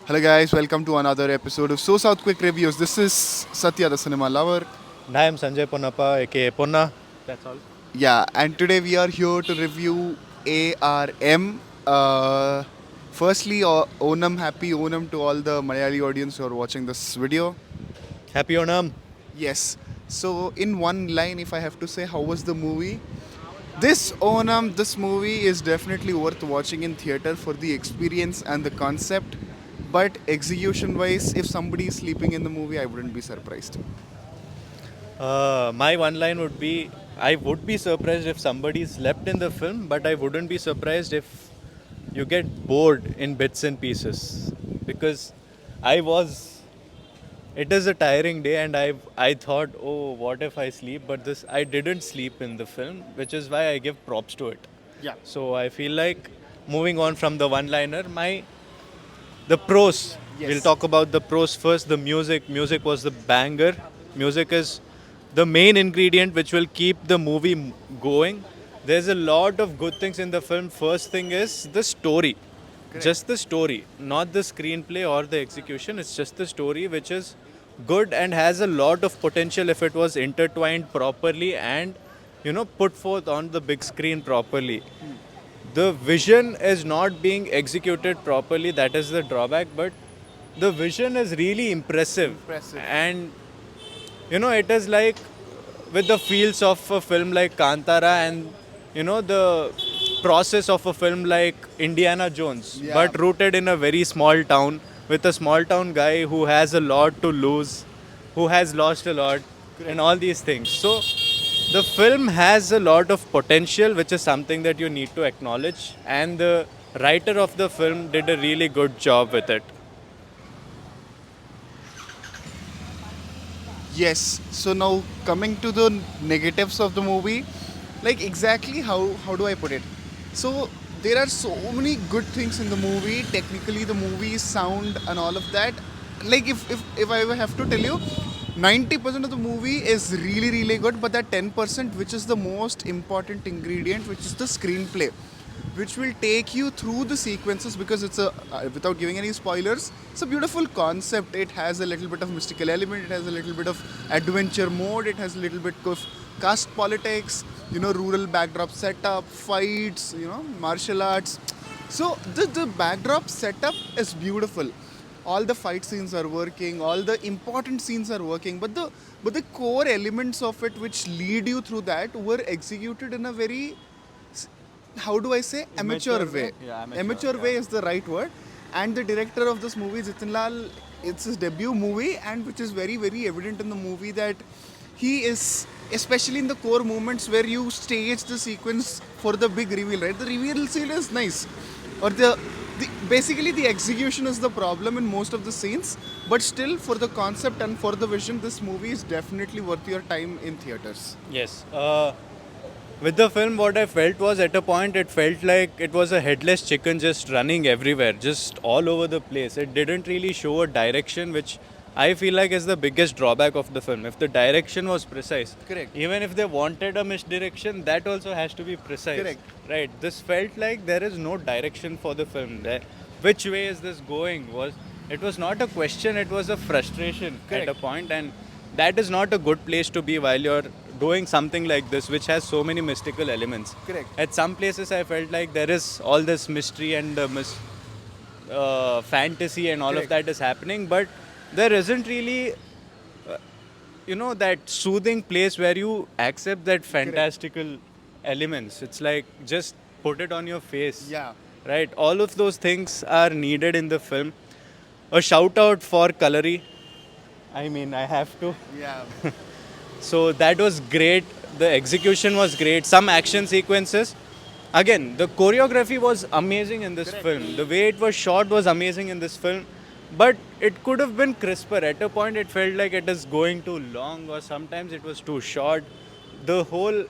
Hello guys, welcome to another episode of SoSouth Quick Reviews. This is Satya, the cinema lover. And I am Sanjay Ponnappa, aka Ponna. That's all. Yeah, and today we are here to review a.r.m. Firstly, Onam, happy Onam to all the Malayali audience who are watching this video. Happy Onam. Yes, so in one line, if I have to say, how was the movie? This movie is definitely worth watching in theater for the experience and the concept. But execution wise, if somebody is sleeping in the movie, I wouldn't be surprised. My one line would be I would be surprised if somebody slept in the film, but I wouldn't be surprised if you get bored in bits and pieces. Because I was. It is a tiring day, and I thought, oh, what if I sleep? But this I didn't sleep in the film, which is why I give props to it. Yeah. So I feel like moving on from the one-liner, the pros. Yes. We'll talk about the pros first. The music. Music was the banger. Music is the main ingredient which will keep the movie going. There's a lot of good things in the film. First thing is the story. Correct. Just the story, not the screenplay or the execution. It's just the story which is good and has a lot of potential if it was intertwined properly and put forth on the big screen properly. The vision is not being executed properly, that is the drawback, but the vision is really impressive. And it is like with the feels of a film like Kantara and the process of a film like Indiana Jones, Yeah. but rooted in a very small town with a small town guy who has a lot to lose, who has lost a lot, and all these things. So the film has a lot of potential, which is something that you need to acknowledge, and the writer of the film did a really good job with it. Yes. So now coming to the negatives of the movie, like exactly how do I put it? So there are so many good things in the movie. Technically, the movie sound and all of that. Like if I have to tell you, 90% of the movie is really good, but that 10% which is the most important ingredient, which is the screenplay, which will take you through the sequences because it's a without giving any spoilers, it's a beautiful concept. It has a little bit of mystical element, it has a little bit of adventure mode, it has a little bit of caste politics, rural backdrop setup, fights, martial arts. So the backdrop setup is beautiful. All the fight scenes are working, all the important scenes are working, but the core elements of it which lead you through that were executed in a very, how do I say, amateur way. Yeah, Amateur way is the right word. And the director of this movie, Jithil Lal, it's his debut movie, and which is very evident in the movie that he is, especially in the core moments where you stage the sequence for the big reveal, right? The reveal scene is nice, or basically the execution is the problem in most of the scenes. But still, for the concept and for the vision, this movie is definitely worth your time in theaters. Yes. With the film, what I felt was at a point, it felt like it was a headless chicken just running everywhere, just all over the place. It didn't really show a direction, which I feel like is the biggest drawback of the film. If the direction was precise, Correct. even if they wanted a misdirection, that also has to be precise. Correct. Right. This felt like there is no direction for the film. Which way is this going? It was not a question, it was a frustration Correct. at a point, and that is not a good place to be while you're doing something like this, which has so many mystical elements. Correct. At some places, I felt like there is all this mystery and the fantasy and all Correct. of that is happening, but there isn't really, that soothing place where you accept that fantastical elements. It's like just put it on your face. Yeah. Right. All of those things are needed in the film. A shout out for Kalari. I mean, I have to. Yeah. So that was great. The execution was great. Some action sequences. Again, the choreography was amazing in this film. The way it was shot was amazing in this film. But it could have been crisper. At a point, it felt like it is going too long, or sometimes it was too short. The whole,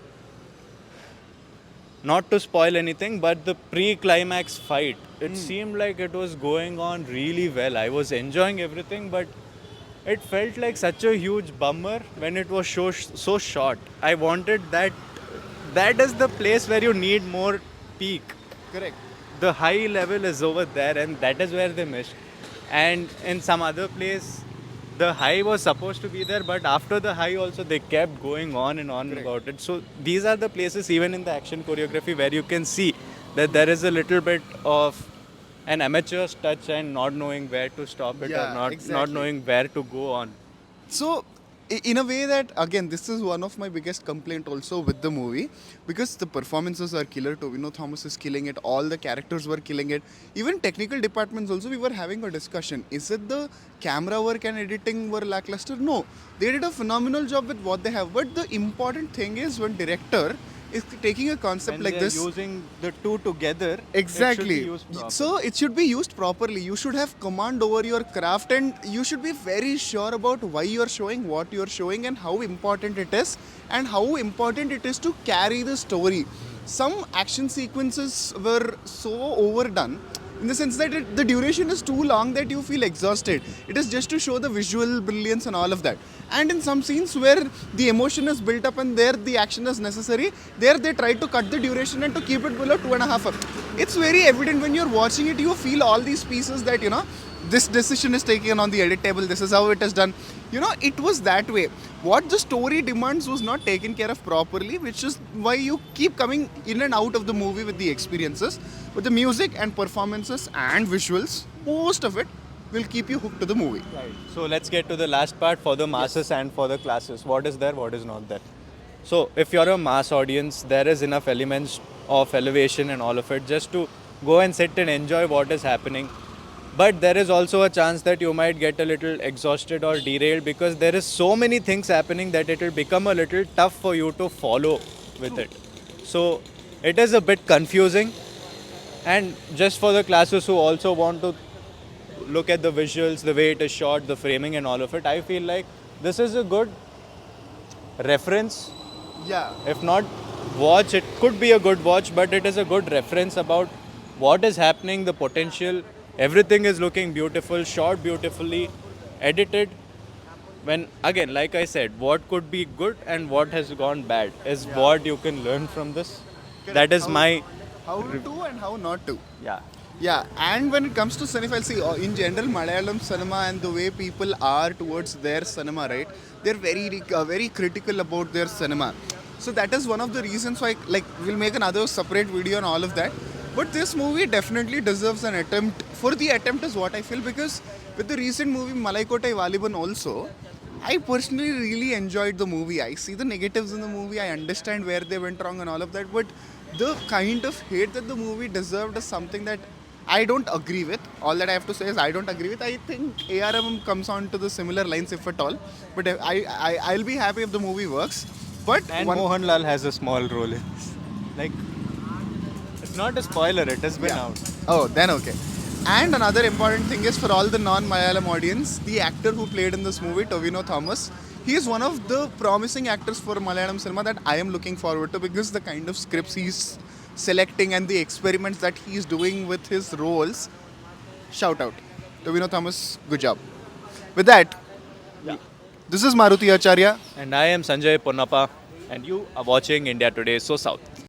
not to spoil anything, but the pre-climax fight, it seemed like it was going on really well. I was enjoying everything, but it felt like such a huge bummer when it was so short. I wanted that. That is the place where you need more peak. Correct. The high level is over there, and that is where they missed. And in some other place, the high was supposed to be there, but after the high also they kept going on and on about it. So these are the places, even in the action choreography, where you can see that there is a little bit of an amateur's touch and not knowing where to stop it, or Yeah, not exactly. knowing where to go on. So, in a way that again, this is one of my biggest complaint also with the movie, because the performances are killer. Tovino Thomas is killing it. All the characters were killing it. Even technical departments also. We were having a discussion. Is it the camera work and editing were lackluster? No, they did a phenomenal job with what they have. But the important thing is when director is taking a concept When like they're this. using the two together, it should be Exactly. used properly. So it should be used properly. You should have command over your craft, and you should be very sure about why you are showing what you are showing and how important it is, and how important it is to carry the story. Some action sequences were so overdone in the sense that the duration is too long that you feel exhausted. It is just to show the visual brilliance and all of that. And in some scenes where the emotion is built up and there the action is necessary, there they try to cut the duration and to keep it below 2.5 hours. It's very evident when you're watching it. You feel all these pieces that this decision is taken on the edit table. This is how it is done. It was that way. What the story demands was not taken care of properly, which is why you keep coming in and out of the movie with the experiences. But the music and performances and visuals, most of it will keep you hooked to the movie. Right. So let's get to the last part for the masses and for the classes. What is there, what is not there. So if you're a mass audience, there is enough elements of elevation and all of it just to go and sit and enjoy what is happening. But there is also a chance that you might get a little exhausted or derailed, because there is so many things happening that it will become a little tough for you to follow with it. So it is a bit confusing. And just for the classes who also want to look at the visuals, the way it is shot, the framing and all of it, I feel like this is a good reference. Yeah. If not watch, it could be a good watch, but it is a good reference about what is happening, the potential. Everything is looking beautiful, shot beautifully, edited. When again, like I said, what could be good and what has gone bad is what you can learn from this. That is my How to and how not to. yeah. Yeah, and when it comes to cinema, see, in general, Malayalam cinema and the way people are towards their cinema, right? They're very critical about their cinema. So that is one of the reasons why, like, we'll make another separate video on all of that. But this movie definitely deserves an attempt. For the attempt is what I feel, because with the recent movie Malaikotai Valiban also, I personally really enjoyed the movie. I see the negatives in the movie. I understand where they went wrong and all of that. But the kind of hate that the movie deserved is something that I don't agree with. All that I have to say is I don't agree with. I think a.r.m. comes on to the similar lines, if at all. But I'll be happy if the movie works. But And Mohanlal has a small role in this. Like, it's not a spoiler, it has been out. Oh, then okay. And another important thing is, for all the non-Malayalam audience, the actor who played in this movie, Tovino Thomas, he is one of the promising actors for Malayalam cinema that I am looking forward to, because the kind of scripts he's selecting and the experiments that he's doing with his roles. Shout out. Tovino Thomas, good job. With that, this is Maruti Acharya. And I am Sanjay Ponnappa, and you are watching India Today, So South.